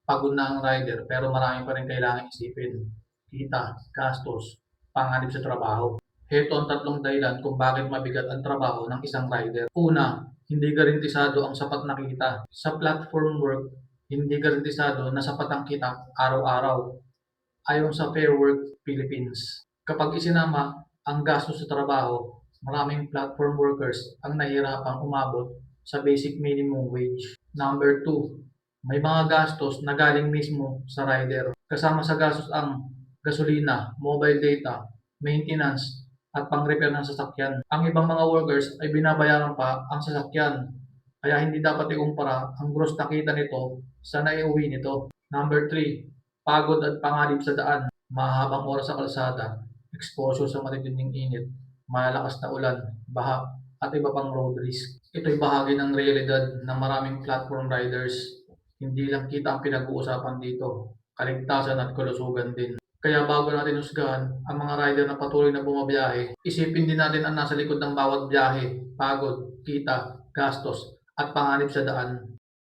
pagod na ang rider pero marami pa rin kailangang isipin. Kita, gastos, panganib sa trabaho. Heto ang tatlong dahilan kung bakit mabigat ang trabaho ng isang rider. Una, hindi garantisado ang sapat na kita. Sa platform work, hindi garantisado na sapat ang kita araw-araw. Ayon sa Fair Work Philippines, kapag isinama ang gastos sa trabaho, maraming platform workers ang nahihirapang umabot sa basic minimum wage. Number two, may mga gastos na galing mismo sa rider. Kasama sa gastos ang gasolina, mobile data, maintenance, at pang-repair ng sasakyan. Ang ibang mga workers ay binabayaran pa ang sasakyan, kaya hindi dapat ikumpara ang gross na kita nito sa naiuwi nito. Number three, pagod at panganib sa daan. Mahahabang oras sa kalsada, exposure sa matitinding init, malalakas na ulan, baha, at iba pang road risk. Ito'y bahagi ng realidad ng maraming platform riders. Hindi lang kita ang pinag-uusapan dito, kaligtasan at kalusugan din. Kaya bago natin husgahan ang mga rider na patuloy na bumabiyahe, isipin din natin ang nasa likod ng bawat biyahe, pagod, kita, gastos, at panganib sa daan.